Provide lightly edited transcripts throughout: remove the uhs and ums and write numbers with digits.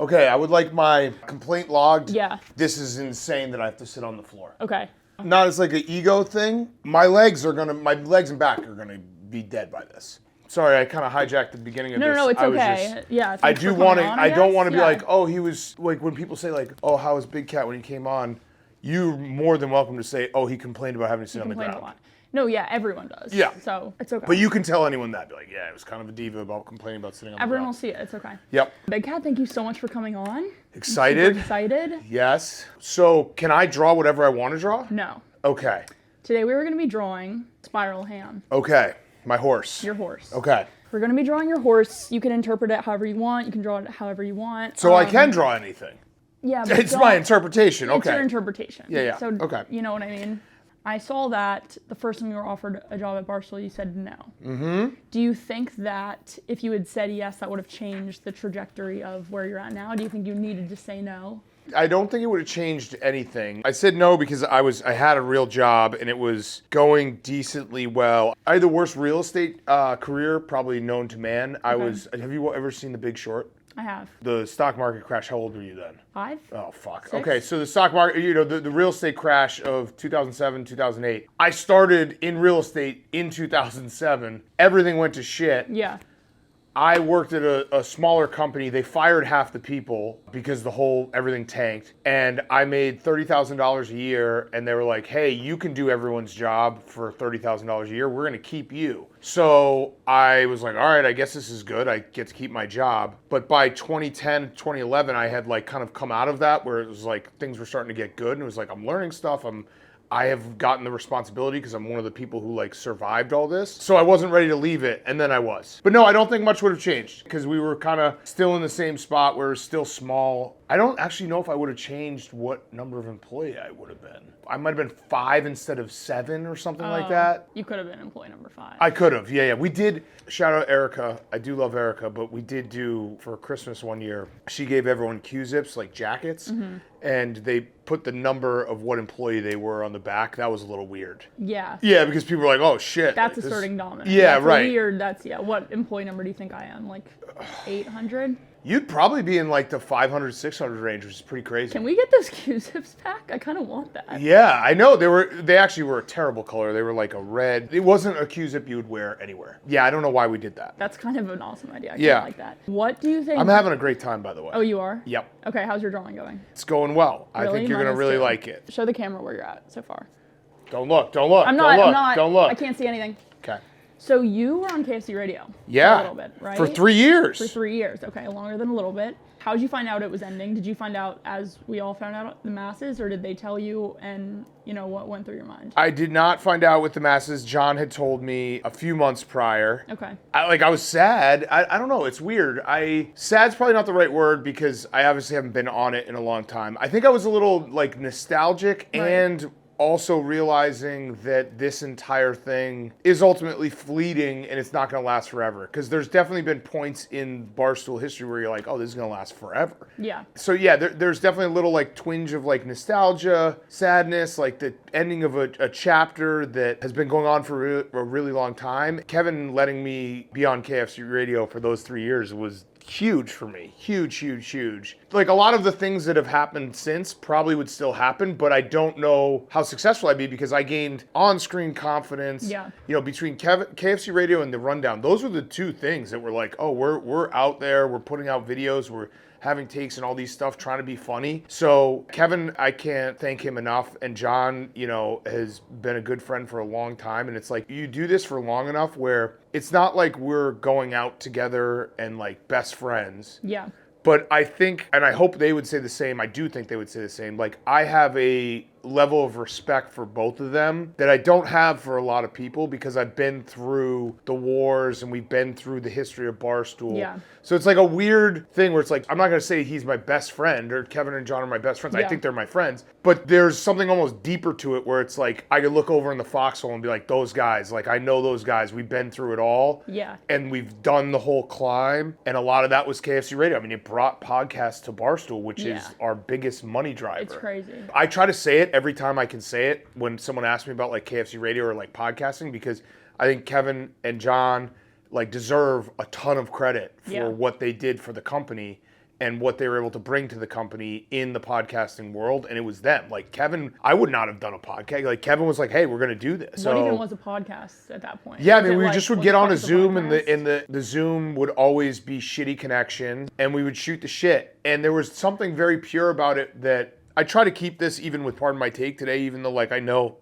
Okay, I would like my complaint logged. Yeah. This is insane that I have to sit on the floor. Okay. Not as like an ego thing. My legs and back are gonna be dead by this. Sorry, I kind of hijacked the beginning of this. No, it's okay. Yeah. I do want to. I don't want to be Yeah. like, oh, he was like when people say like, oh, how was Big Cat when he came on? You're more than welcome to say, oh, he complained about having to sit on the ground. A lot. No, yeah, everyone does. Yeah. So it's okay. But you can tell anyone that, be like, yeah, it was kind of a diva about complaining about sitting on the ground. Everyone will see it. It's okay. Yep. Big Cat, thank you so much for coming on. Excited? I'm super excited. Yes. So can I draw whatever I want to draw? No. Okay. Today we were going to be drawing Spiral Ham. Okay. My horse. Your horse. Okay. We're going to be drawing your horse. You can interpret it however you want. You can draw it however you want. So I can draw anything. Yeah. But It's my interpretation. It's Okay. your interpretation. Yeah. So, okay. You know what I mean? I saw that the first time you were offered a job at Barstool, you said no. Mm-hmm. Do you think that if you had said yes, that would have changed the trajectory of where you're at now? Do you think you needed to say no? I don't think it would have changed anything. I said no because I had a real job and it was going decently well. I had the worst real estate career probably known to man. Have you ever seen The Big Short? I have. The stock market crash, how old were you then? 5. Oh, fuck. 6. Okay, so the stock market, the real estate crash of 2007, 2008. I started in real estate in 2007. Everything went to shit. Yeah. I worked at a smaller company. They fired half the people because everything tanked. And I made $30,000 a year. And they were like, hey, you can do everyone's job for $30,000 a year. We're going to keep you. So I was like, all right, I guess this is good. I get to keep my job. But by 2010, 2011, I had like kind of come out of that where it was like things were starting to get good. And it was like, I'm learning stuff. I have gotten the responsibility because I'm one of the people who like survived all this. So I wasn't ready to leave it, and then I was. But no, I don't think much would have changed because we were kind of still in the same spot where it's still small. I don't actually know if I would have changed what number of employee I would have been. I might have been 5 instead of 7 or something like that. You could have been employee number 5. I could have, yeah. We did, shout out Erica. I do love Erica, but we did do, for Christmas one year, she gave everyone Q-zips, like jackets, and they put the number of what employee they were on the back. That was a little weird. Yeah. Yeah, because people were like, oh, shit. That's asserting dominance. Yeah, that's right. Weird. What employee number do you think I am? Like 800? You'd probably be in like the 500, 600 range, which is pretty crazy. Can we get those Q-zips back? I kind of want that. Yeah, I know. They actually were a terrible color. They were like a red. It wasn't a Q-zip you would wear anywhere. Yeah, I don't know why we did that. That's kind of an awesome idea. I Yeah. like that. What do you think? I'm having a great time, by the way. Oh, you are? Yep. Okay, how's your drawing going? It's going well. I Really? think you're going to Mine is really too. like it. Show the camera where you're at so far. Don't look. Don't look. I'm don't look. not. Don't look. I can't see anything. Okay. So you were on KFC Radio. Yeah. For a little bit, right? For 3 years. For 3 years. Okay, longer than a little bit. How did you find out it was ending? Did you find out as we all found out, the masses, or did they tell you and, what went through your mind? I did not find out with the masses. John had told me a few months prior. Okay. I was sad. I don't know. It's weird. Sad's probably not the right word because I obviously haven't been on it in a long time. I think I was a little like nostalgic and also realizing that this entire thing is ultimately fleeting and it's not going to last forever. Because there's definitely been points in Barstool history where you're like, oh, this is going to last forever. Yeah. So yeah, there's definitely a little like twinge of like nostalgia, sadness, like the ending of a chapter that has been going on for a really long time. Kevin letting me be on KFC Radio for those 3 years was huge for me. Huge, huge, huge. Like a lot of the things that have happened since probably would still happen, but I don't know how successful I'd be because I gained on-screen confidence. Yeah. Between KFC Radio and The Rundown, those were the two things that were like, oh, we're out there, we're putting out videos, we're having takes and all these stuff, trying to be funny. So Kevin, I can't thank him enough. And John, has been a good friend for a long time. And it's like, you do this for long enough where it's not like we're going out together and like best friends. Yeah. But I think, and I hope they would say the same, I do think they would say the same, like I have a level of respect for both of them that I don't have for a lot of people because I've been through the wars and we've been through the history of Barstool. Yeah. So it's like a weird thing where it's like, I'm not going to say he's my best friend or Kevin and John are my best friends. Yeah. I think they're my friends. But there's something almost deeper to it where it's like, I could look over in the foxhole and be like, those guys, like I know those guys. We've been through it all. Yeah. And we've done the whole climb. And a lot of that was KFC Radio. I mean, it brought podcasts to Barstool, which is our biggest money driver. It's crazy. I try to say it every time I can say it when someone asks me about like KFC Radio or like podcasting because I think Kevin and John like deserve a ton of credit for what they did for the company. and what they were able to bring to the company in the podcasting world, and it was them. Like Kevin, I would not have done a podcast. Like Kevin was like, "Hey, we're going to do this." What even was a podcast at that point? Yeah, I Was mean, it we like just would when get on a Fred's Zoom, podcast? and the Zoom would always be shitty connection, and we would shoot the shit. And there was something very pure about it that I try to keep this even with Pardon My Take today, even though like I know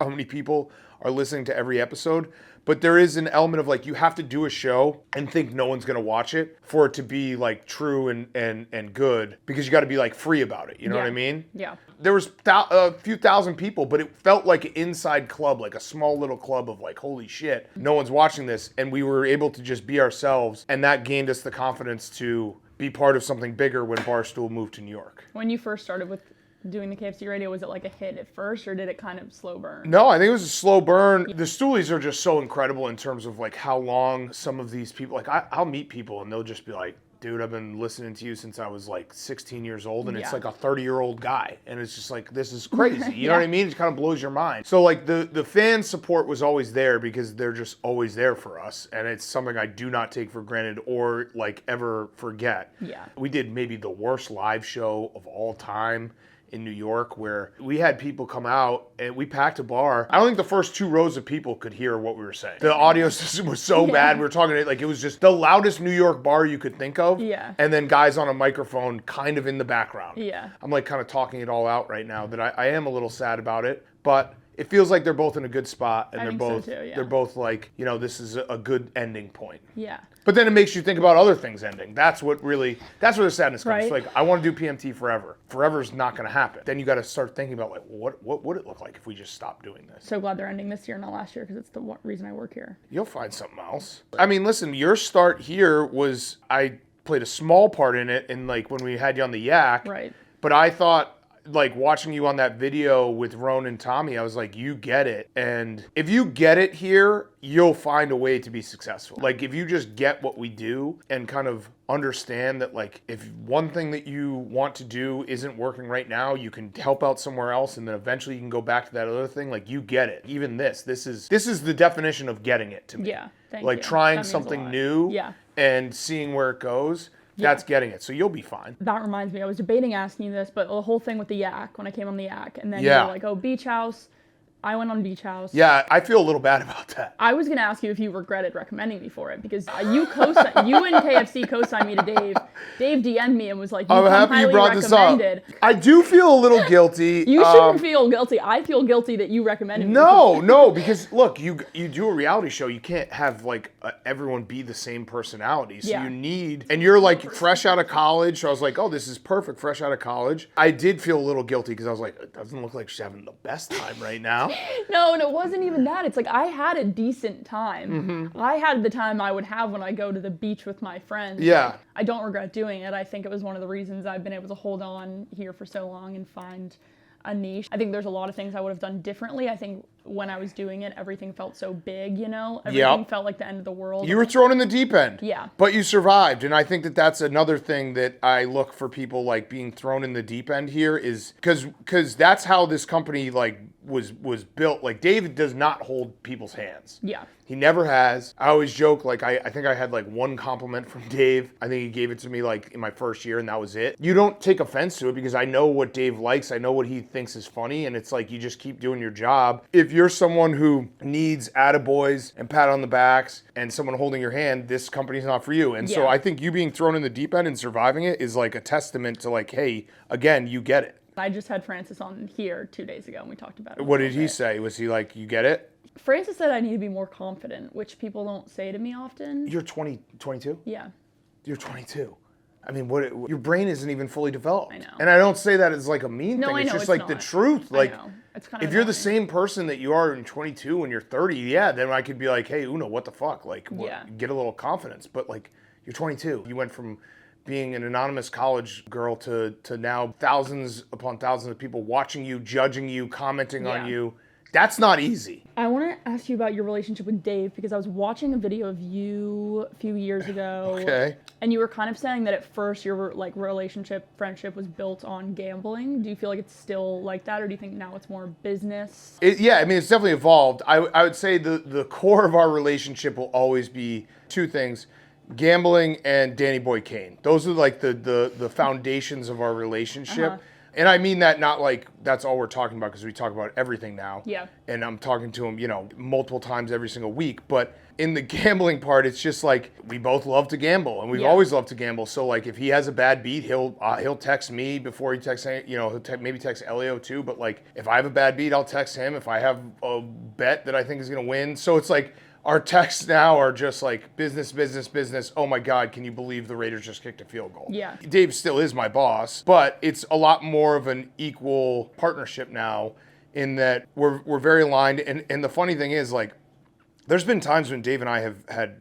how many people are listening to every episode. But there is an element of like you have to do a show and think no one's gonna watch it for it to be like true and good, because you got to be like free about it. You know what I mean? Yeah. There was a few thousand people, but it felt like an inside club, like a small little club of like, holy shit, no one's watching this, and we were able to just be ourselves, and that gained us the confidence to be part of something bigger when Barstool moved to New York. When you first started with doing the KFC radio, was it like a hit at first, or did it kind of slow burn? No, I think it was a slow burn. The Stoolies are just so incredible in terms of like how long some of these people, like I'll meet people and they'll just be like, dude, I've been listening to you since I was like 16 years old, and it's like a 30-year-old guy, and it's just like, this is crazy. You know what I mean? It kind of blows your mind. So like the fan support was always there because they're just always there for us, and it's something I do not take for granted or like ever forget. Yeah. We did maybe the worst live show of all time in New York, where we had people come out and we packed a bar. I don't think the first 2 rows of people could hear what we were saying. The audio system was so bad. We were talking like it was just the loudest New York bar you could think of. Yeah. And then guys on a microphone kind of in the background. Yeah. I'm like kind of talking it all out right now that I am a little sad about it, but it feels like they're both in a good spot, and I think so too, yeah. they're both like, you know, this is a good ending point. Yeah. But then it makes you think about other things ending. That's where the sadness comes. Right. Like, I want to do PMT forever. Forever's not going to happen. Then you got to start thinking about like, what would it look like if we just stopped doing this? So glad they're ending this year, not last year, because it's the reason I work here. You'll find something else. I mean, listen, your start here was, I played a small part in it, and like when we had you on the Yak. Right. But I thought, like watching you on that video with Ron and Tommy, I was like, you get it. And if you get it here, you'll find a way to be successful. Like if you just get what we do and kind of understand that like if one thing that you want to do isn't working right now, you can help out somewhere else, and then eventually you can go back to that other thing. Like you get it. Even this is the definition of getting it to me. Yeah. Thank like you. trying That means a something lot. new Yeah. and seeing where it goes. That's getting it. So you'll be fine. That reminds me, I was debating asking you this, but the whole thing with the Yak, when I came on the Yak, and then you Yeah. were like, oh, Beach House. I went on Beach House. Yeah, I feel a little bad about that. I was going to ask you if you regretted recommending me for it, because you and KFC co-signed me to Dave. Dave DM'd me and was like, I'm come happy you highly brought this up. recommended. I do feel a little guilty. You shouldn't feel guilty. I feel guilty that you recommended me. No, because look, you do a reality show. You can't have like everyone be the same personality. So Yeah. you need, and you're like fresh out of college. So I was like, oh, this is perfect, fresh out of college. I did feel a little guilty because I was like, it doesn't look like she's having the best time right now. No, and it wasn't even that. It's like I had a decent time. Mm-hmm. I had the time I would have when I go to the beach with my friends. Yeah. I don't regret doing it. I think it was one of the reasons I've been able to hold on here for so long and find a niche. I think there's a lot of things I would have done differently. I think when I was doing it, everything felt so big, you know? Everything felt like the end of the world. You were thrown in the deep end. Yeah. But you survived. And I think that that's another thing that I look for people like being thrown in the deep end here is because that's how this company like was built. Like David does not hold people's hands. Yeah. He never has. I always joke, like, I think I had, like, one compliment from Dave. I think he gave it to me, like, in my first year, and that was it. You don't take offense to it because I know what Dave likes. I know what he thinks is funny, and it's like you just keep doing your job. If you're someone who needs attaboys and pat on the backs and someone holding your hand, this company's not for you. And so Yeah. I think you being thrown in the deep end and surviving it is, like, a testament to, like, hey, again, you get it. I just had Francis on here 2 days ago, and we talked about it. What did he say? Was he like, you get it? Francis said I need to be more confident, which people don't say to me often. You're 22? Yeah. You're 22. I mean, your brain isn't even fully developed. I know. And I don't say that as like a mean No, thing. I It's know, just it's like the not. truth. Like, I know. It's kind of if you're the annoying. same person that you are in 22 when you're 30, yeah, then I could be like, hey, Oona, what the fuck? Like, Yeah. get a little confidence. But like, you're 22. You went from being an anonymous college girl to now thousands upon thousands of people watching you, judging you, commenting on Yeah. you. That's not easy. I want to ask you about your relationship with Dave, because I was watching a video of you a few years ago. Okay. And you were kind of saying that at first your like friendship was built on gambling. Do you feel like it's still like that, or do you think now it's more business? Yeah, I mean, it's definitely evolved. I would say the core of our relationship will always be two things. Gambling and Danny Boy Kane. Those are like the foundations of our relationship. And I mean that not like that's all we're talking about, because we talk about everything now. Yeah. And I'm talking to him, multiple times every single week. But in the gambling part, it's just like we both love to gamble, and we've always loved to gamble. So like if he has a bad beat, he'll text me before he texts, he'll maybe text Elio too. But like if I have a bad beat, I'll text him. If I have a bet that I think is gonna win, so it's like. Our texts now are just like business, business, business. Oh my God, can you believe the Raiders just kicked a field goal? Yeah. Dave still is my boss, but it's a lot more of an equal partnership now in that we're very aligned. And the funny thing is, like, there's been times when Dave and I have had,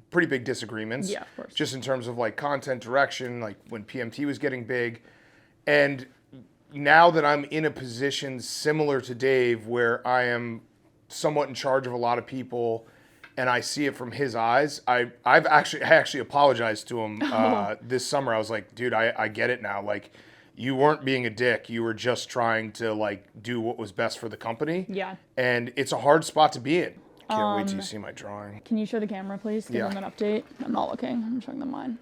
pretty big disagreements. Yeah, of course. Just in terms of like content direction, like when PMT was getting big. And now that I'm in a position similar to Dave where I am somewhat in charge of a lot of people, and I see it from his eyes. I actually apologized to him this summer. I was like, dude, I get it now. Like, you weren't being a dick. You were just trying to like do what was best for the company. Yeah. And it's a hard spot to be in. Can't wait till you see my drawing. Can you show the camera, please? Give them an update. I'm not looking. I'm showing them mine.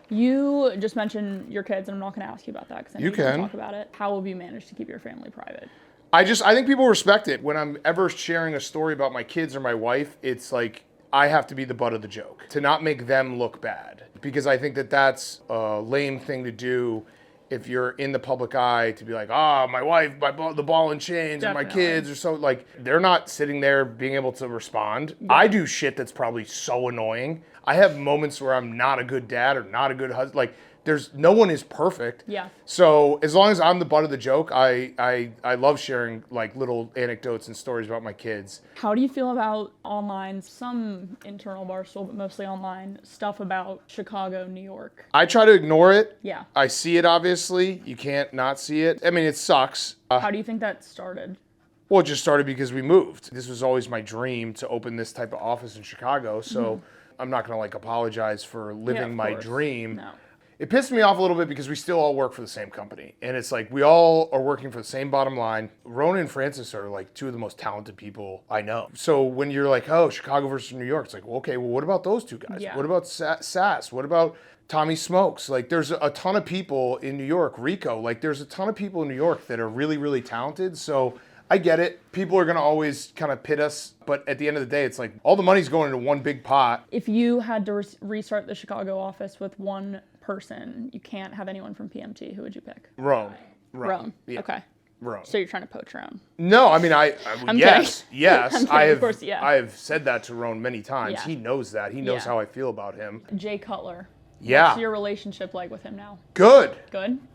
You just mentioned your kids, and I'm not going to ask you about that because I know you can talk about it. How have you managed to keep your family private? I think people respect it. When I'm ever sharing a story about my kids or my wife, it's like I have to be the butt of the joke to not make them look bad, because I think that that's a lame thing to do if you're in the public eye, to be like, my wife, the ball and chains, and my kids are so, like, they're not sitting there being able to respond. Yeah. I do shit that's probably so annoying. I have moments where I'm not a good dad or not a good husband. Like, no one is perfect. Yeah. So as long as I'm the butt of the joke, I love sharing like little anecdotes and stories about my kids. How do you feel about online, some internal Barstool, but mostly online stuff about Chicago, New York? I try to ignore it. Yeah. I see it, obviously. You can't not see it. I mean, it sucks. How do you think that started? Well, it just started because we moved. This was always my dream to open this type of office in Chicago. So I'm not going to like apologize for living my dream. No. It pissed me off a little bit because we still all work for the same company. And it's like we all are working for the same bottom line. Rona and Francis are like two of the most talented people I know. So when you're like, oh, Chicago versus New York, it's like, well, okay, well, what about those two guys? Yeah. What about Sass? What about Tommy Smokes? Like, there's a ton of people in New York. Rico, like, there's a ton of people in New York that are really, really talented. So I get it. People are going to always kind of pit us. But at the end of the day, it's like all the money's going into one big pot. If you had to restart the Chicago office with one person, you can't have anyone from PMT, who would you pick? Rome. Yeah. Okay. Rome. So you're trying to poach Rome? No, I mean, yes. Of course, yeah. I have said that to Rome many times. Yeah. He knows that. He knows how I feel about him. Jay Cutler. Yeah. What's your relationship like with him now? Good.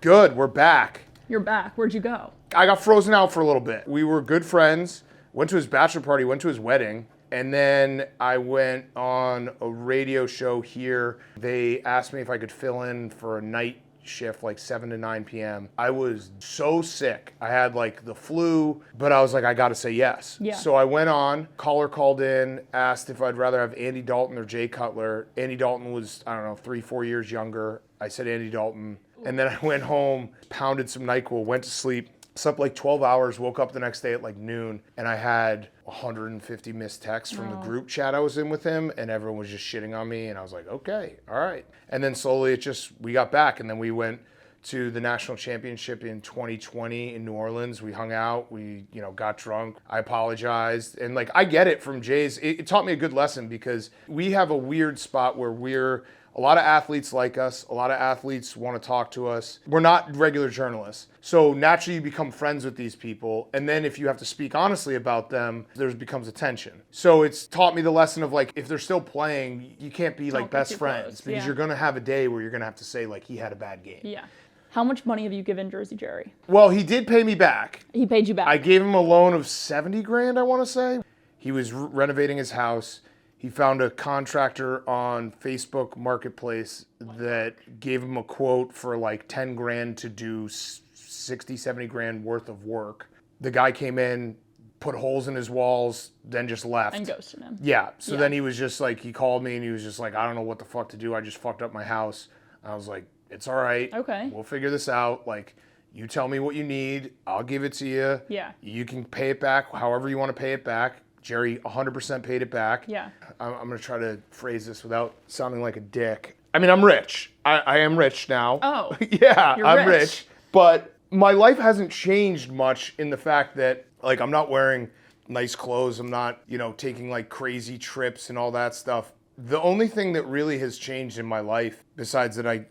Good? We're back. You're back. Where'd you go? I got frozen out for a little bit. We were good friends. Went to his bachelor party, went to his wedding. And then I went on a radio show here. They asked me if I could fill in for a night shift, like 7 to 9 p.m. I was so sick. I had like the flu, but I was like, I got to say yes. Yeah. So I went on. Caller called in, asked if I'd rather have Andy Dalton or Jay Cutler. Andy Dalton was, 3-4 years younger. I said Andy Dalton. And then I went home, pounded some NyQuil, went to sleep. Slept like 12 hours, woke up the next day at like noon, and I had 150 missed texts from the group chat I was in with him, and everyone was just shitting on me, and I was like, okay, all right. And then slowly we got back, and then we went to the national championship in 2020 in New Orleans. We hung out, we got drunk. I apologized, and like I get it from Jay's. It taught me a good lesson, because we have a weird spot where a lot of athletes like us. A lot of athletes want to talk to us. We're not regular journalists. So naturally you become friends with these people. And then if you have to speak honestly about them, there becomes a tension. So it's taught me the lesson of like, if they're still playing, you can't be like best friends, because you're going to have a day where you're going to have to say like, he had a bad game. Yeah. How much money have you given Jersey Jerry? Well, he did pay me back. He paid you back. I gave him a loan of $70,000, I want to say. He was renovating his house. He found a contractor on Facebook Marketplace that gave him a quote for like $10,000 to do 60, 70 grand worth of work. The guy came in, put holes in his walls, then just left. And ghosted him. Yeah. So then he was just like, he called me and he was just like, I don't know what the fuck to do. I just fucked up my house. I was like, it's all right. Okay. We'll figure this out. Like, you tell me what you need. I'll give it to you. Yeah. You can pay it back however you want to pay it back. Jerry 100% paid it back. Yeah. I'm going to try to phrase this without sounding like a dick. I mean, I'm rich. I am rich now. Oh. Yeah, You're I'm rich. rich. But my life hasn't changed much in the fact that, like, I'm not wearing nice clothes. I'm not, taking like crazy trips and all that stuff. The only thing that really has changed in my life, besides that I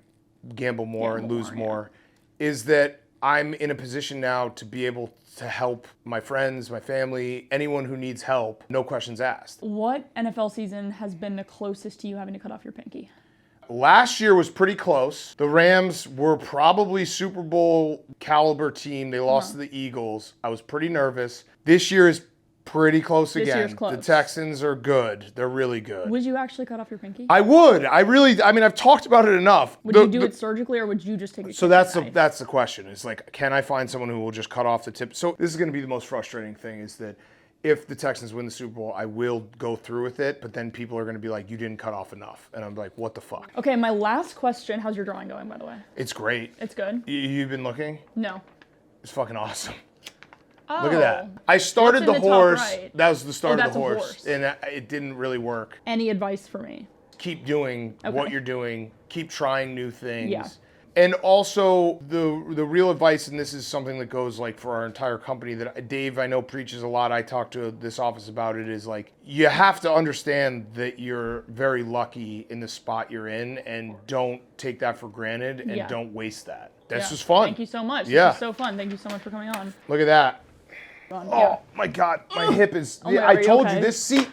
gamble more and lose more, is that I'm in a position now to be able to help my friends, my family, anyone who needs help, no questions asked. What NFL season has been the closest to you having to cut off your pinky? Last year was pretty close. The Rams were probably Super Bowl caliber team. They lost to the Eagles. I was pretty nervous. This year is pretty close again. This year's close. The Texans are good. They're really good. Would you actually cut off your pinky? I would. I've talked about it enough. Would you do it surgically, or would you just take a So knife? that's the question. It's like, can I find someone who will just cut off the tip? So this is going to be the most frustrating thing, is that if the Texans win the Super Bowl, I will go through with it, but then people are going to be like, you didn't cut off enough. And I'm like, what the fuck? Okay, my last question. How's your drawing going, by the way? It's great. It's good? You've been looking? No. It's fucking awesome. Oh. Look at that. I started What's the in the top horse. right? That was the start of that's the a horse. horse. And it didn't really work. Any advice for me? Keep doing what Okay. you're doing. Keep trying new things. Yeah. And also the real advice, and this is something that goes like for our entire company that Dave, I know, preaches a lot. I talk to this office about it, is like, you have to understand that you're very lucky in the spot you're in, and don't take that for granted, and don't waste that. This was fun. Thank you so much. Yeah. This was so fun. Thank you so much for coming on. Look at that. Yeah. Oh my God, my hip is. Oh my God, I are you told okay? you this seat.